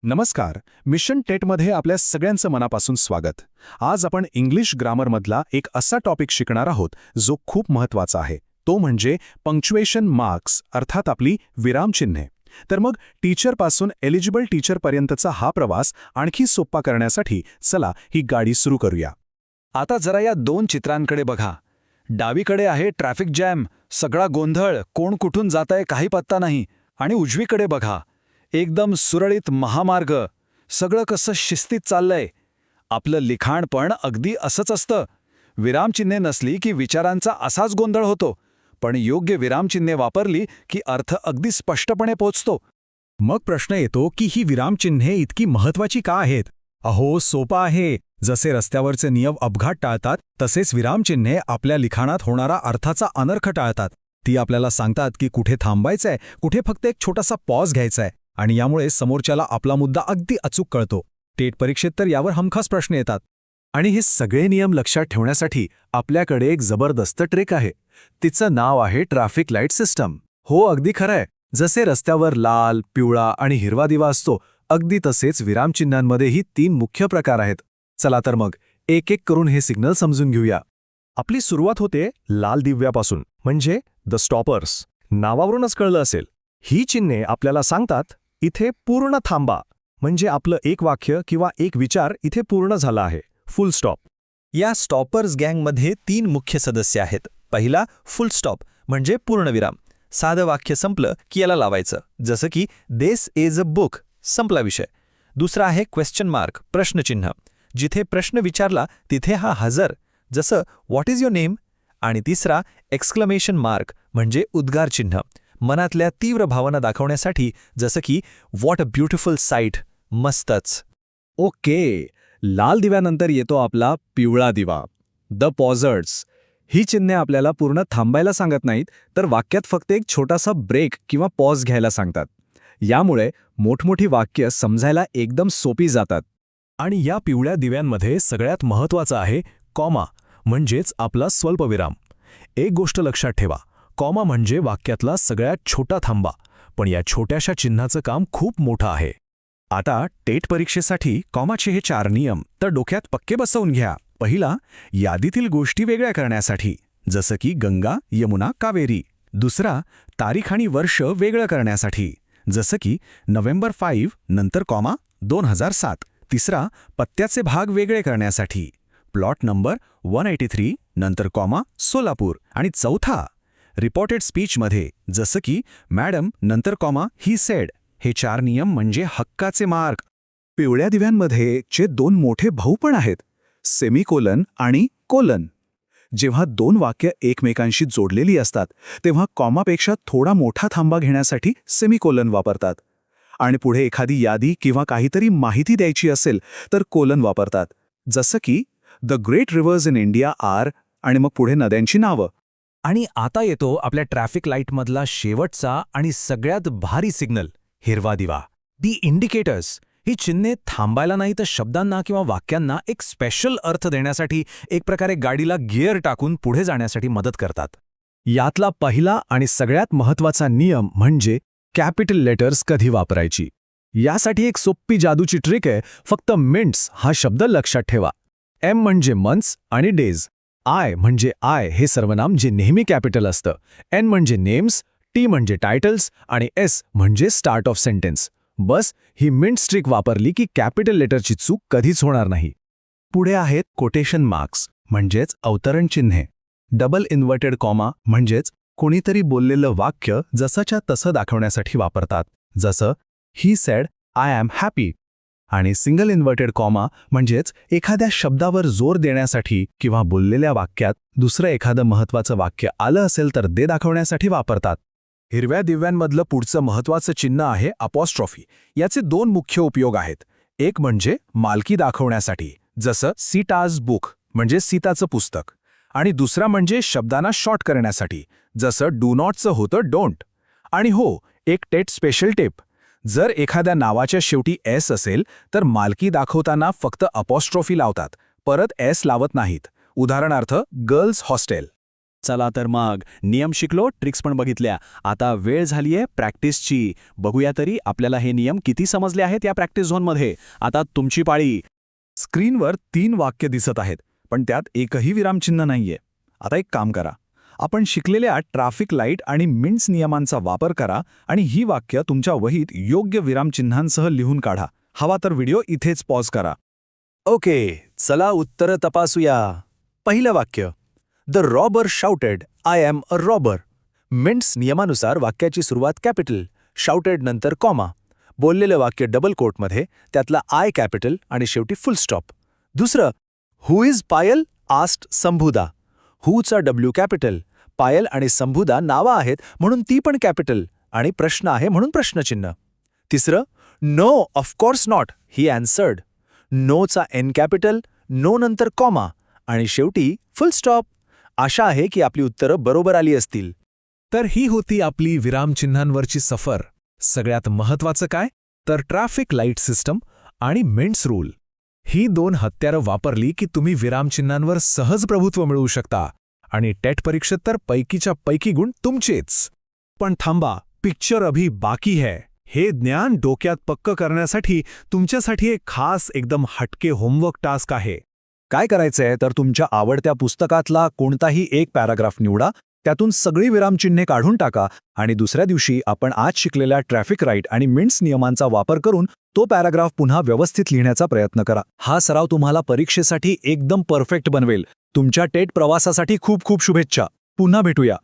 नमस्कार. मिशन टेटमध्ये आपल्या सगळ्यांचं मनापासून स्वागत. आज आपण इंग्लिश ग्रामरमधला एक असा टॉपिक शिकणार आहोत जो खूप महत्त्वाचा आहे. तो म्हणजे पंक्च्युएशन मार्क्स, अर्थात आपली विरामचिन्हे. तर मग टीचरपासून एलिजिबल टीचरपर्यंतचा हा प्रवास आणखी सोपा करण्यासाठी चला ही गाडी सुरू करूया. आता जरा या दोन चित्रांकडे बघा. डावीकडे आहे ट्रॅफिक जॅम, सगळा गोंधळ, कोण कुठून जातंय काही पत्ता नाही. आणि उजवीकडे बघा, एकदम सुरळीत महामार्ग, सगळं कसं शिस्तीत चाललंय. आपलं लिखाण पण अगदी असंच असतं. विरामचिन्हे नसली की विचारांचा असाच गोंधळ होतो, पण योग्य विरामचिन्हे वापरली की अर्थ अगदी स्पष्टपणे पोचतो. मग प्रश्न येतो की ही विरामचिन्हे इतकी महत्वाची का आहेत? अहो, सोपं आहे. जसे रस्त्यावरचे नियम अपघात टाळतात, तसेच विरामचिन्हे आपल्या लिखाणात होणारा अर्थाचा अनर्थ टाळतात. ती आपल्याला सांगतात की कुठे थांबायचंय, कुठे फक्त एक छोटासा पॉज घ्यायचाय, आणि यामुळे समोरच्याला आपला मुद्दा अगदी अचूक कळतो. टेट परीक्षेत तर यावर हमखास प्रश्न येतात. आणि हे सगळे नियम लक्षात ठेवण्यासाठी आपल्याकडे एक जबरदस्त ट्रिक आहे. तिचं नाव आहे ट्रॅफिक लाईट सिस्टम. हो, अगदी खरंय. जसे रस्त्यावर लाल, पिवळा आणि हिरवा दिवा असतो, अगदी तसेच विरामचिन्हांमध्येही 3 मुख्य प्रकार आहेत. चला तर मग एक एक करून हे सिग्नल समजून घेऊया. आपली सुरुवात होते लाल दिव्यापासून, म्हणजे द स्टॉपर्स. नावावरूनच कळलं असेल. ही चिन्हे आपल्याला सांगतात इथे पूर्ण थांबा, म्हणजे आपलं एक वाक्य किंवा एक विचार इथे पूर्ण झाला आहे. फुल स्टॉप. या स्टॉपर्स गँगमध्ये 3 मुख्य सदस्य आहेत. पहिला फुल स्टॉप म्हणजे पूर्णविराम. साधं वाक्य संपलं की याला लावायचं, जसं की दिस इज अ बुक, संपला विषय. दुसरा आहे क्वेश्चन मार्क, प्रश्नचिन्ह. जिथे प्रश्न विचारला तिथे हा हजर, जसं व्हॉट इज युअर नेम. आणि तिसरा एक्सक्लेमेशन मार्क म्हणजे उद्गार चिन्ह, मनातल्या तीव्र भावना दाखवण्यासाठी, जसं की व्हॉट अ ब्युटिफुल साईट, मस्तच. ओके. लाल दिव्यानंतर येतो आपला पिवळा दिवा, द पॉझर्ड्स. ही चिन्हे आपल्याला पूर्ण थांबायला सांगत नाहीत, तर वाक्यात फक्त एक छोटासा ब्रेक किंवा पॉज घ्यायला सांगतात. यामुळे मोठमोठी वाक्य समजायला एकदम सोपी जातात. आणि या पिवळ्या दिव्यांमध्ये सगळ्यात महत्त्वाचं आहे कॉमा, म्हणजेच आपला स्वल्पविराम. एक गोष्ट लक्षात ठेवा, कॉमा म्हणजे वाक्यातला सगळ्यात छोटा थांबा, पण या छोट्याशा चिन्हाचं काम खूप मोठं आहे. आता टेट परीक्षेसाठी कॉमाचे हे 4 नियम तर डोक्यात पक्के बसवून घ्या. पहिला, यादीतील गोष्टी वेगळ्या करण्यासाठी, जसं की गंगा, यमुना, कावेरी. दुसरा, तारीख आणि वर्ष वेगळं करण्यासाठी, जसं की नोव्हेंबर 5 नंतर कॉमा 2007. तिसरा, पत्त्याचे भाग वेगळे करण्यासाठी, प्लॉट नंबर 183 नंतर कॉमा सोलापूर. आणि चौथा, रिपोर्टेड स्पीचमध्ये, जसं की मॅडम नंतर कॉमा ही सेड. हे 4 नियम म्हणजे हक्काचे मार्क. पिवळ्या दिव्यांमध्ये जे 2 मोठे भाऊ पण आहेत, सेमीकोलन आणि कोलन. जेव्हा 2 वाक्य एकमेकांशी जोडलेली असतात तेव्हा कॉमापेक्षा थोडा मोठा थांबा घेण्यासाठी सेमीकोलन वापरतात. आणि पुढे एखादी यादी किंवा काहीतरी माहिती द्यायची असेल तर कोलन वापरतात, जसं की the great rivers in India are, आणि मग पुढे नद्यांची नावं. आणि आता येतो आपल्या ट्रॅफिक लाईटमधला शेवटचा आणि सगळ्यात भारी सिग्नल, हिरवा दिवा, दी इंडिकेटर्स. ही चिन्हे थांबायला नाही तर शब्दांना किंवा वाक्यांना एक स्पेशल अर्थ देण्यासाठी, एक प्रकारे गाडीला गिअर टाकून पुढे जाण्यासाठी मदत करतात. यातला पहिला आणि सगळ्यात महत्त्वाचा नियम म्हणजे कॅपिटल लेटर्स कधी वापरायची. यासाठी एक सोपी जादूची ट्रिक आहे. फक्त मिनिट्स हा शब्द लक्षात ठेवा. एम म्हणजे मंथ्स आणि डेज. आय म्हणजे आय हे सर्वनाम जे नेहमी कॅपिटल असतं. एन म्हणजे नेम्स, टी म्हणजे टायटल्स आणि एस म्हणजे start of sentence. Bus he minutes trick वापरली की कॅपिटल लेटरची चूक कधीच होणार नाही. पुढे आहेत कोटेशन मार्क्स, म्हणजेच अवतरण चिन्हे. डबल इन्व्हर्टेड कॉमा म्हणजेच कोणीतरी बोललेलं वाक्य जसंच्या तसं दाखवण्यासाठी वापरतात, जसं he said I am happy. आणि सिंगल इन्व्हर्टेड कॉमा म्हणजेच एखाद्या शब्दावर जोर देण्यासाठी किंवा बोललेल्या वाक्यात दुसरं एखादं महत्त्वाचं वाक्य आलं असेल तर ते दाखवण्यासाठी वापरतात. हिरव्या दिव्यांमधलं पुढचं महत्त्वाचं चिन्ह आहे अपॉस्ट्रॉफी. याचे 2 मुख्य उपयोग आहेत. एक म्हणजे मालकी दाखवण्यासाठी, जसं सीताज बुक म्हणजे सीताचं पुस्तक. आणि दुसरा म्हणजे शब्दांना शॉर्ट करण्यासाठी, जसं डू नॉटचं होतं डोंट. आणि हो, एक टेट स्पेशल टिप, जर एखाद्या नावाच्या शेवटी एस असेल तर मालकी दाखवताना फक्त अपॉस्ट्रॉफी लावतात, परत एस लावत नाहीत. उदाहरणार्थ गर्ल्स हॉस्टेल. चला तर मग नियम शिकलो, ट्रिक्स पण बघितल्या. आता वेळ झालीये प्रॅक्टिसची. बघूया तरी आपल्याला हे नियम किती समजले आहेत या प्रॅक्टिस झोनमध्ये. आता तुमची पाळी. स्क्रीनवर 3 वाक्य दिसत आहेत, पण त्यात एकही विरामचिन्ह नाहीये. आता एक काम करा. आपण शिकलेल्या ट्रॅफिक लाईट आणि मिंट्स नियमांचा वापर करा आणि ही वाक्य तुमच्या वहीत योग्य विरामचिन्हांसह लिहून काढा. हवा तर व्हिडिओ इथेच पॉज करा. ओके, चला उत्तरं तपासूया. पहिलं वाक्य, the robber shouted, I am a robber. Mints नियमानुसार वाक्याची सुरुवात कॅपिटल, शाउटेड नंतर कॉमा, बोललेलं वाक्य डबल कोटमध्ये, त्यातला आय कॅपिटल आणि शेवटी फुल स्टॉप. दुसरं, who is Payal asked Sambhuda. हुचा डब्ल्यू कॅपिटल, पायल आणि संभुदा नावं आहेत म्हणून ती पण कॅपिटल आणि प्रश्न आहे म्हणून प्रश्नचिन्ह. तिसरं, no of course not, he answered. नोचा एन कॅपिटल, नो नंतर कॉमा आणि शेवटी फुल स्टॉप. आशा आहे की आपली उत्तरं बरोबर आली असतील. तर ही होती आपली विरामचिन्हांवरची सफर. सगळ्यात महत्वाचं काय, तर ट्रॅफिक लाईट सिस्टम आणि मिंट्स रूल. ही 2 हत्यारं वापरली की तुम्ही विरामचिन्हांवर सहज प्रभुत्व मिळवू शकता आणि टेट परीक्षेत तर पैकीच्या पैकी गुण तुमचेच. पण थांबा, पिक्चर अभी बाकी है. हे ज्ञान डोक्यात पक्क करण्यासाठी तुमच्यासाठी एक खास एकदम हटके होमवर्क टास्क आहे. काय करायचंय तर तुमच्या आवडत्या पुस्तकातला कोणताही एक पॅराग्राफ निवडा, त्यातून सगळी विरामचिन्हे काढून टाका आणि दुसऱ्या दिवशी आपण आज शिकलेल्या ट्रॅफिक राईट आणि मिंट्स नियमांचा वापर करून तो पॅराग्राफ पुन्हा व्यवस्थित लिहिण्याचा प्रयत्न करा. हा सराव तुम्हाला परीक्षेसाठी एकदम परफेक्ट बनवेल. तुमच्या टेट प्रवासासाठी खूप खूप शुभेच्छा. पुन्हा भेटूया.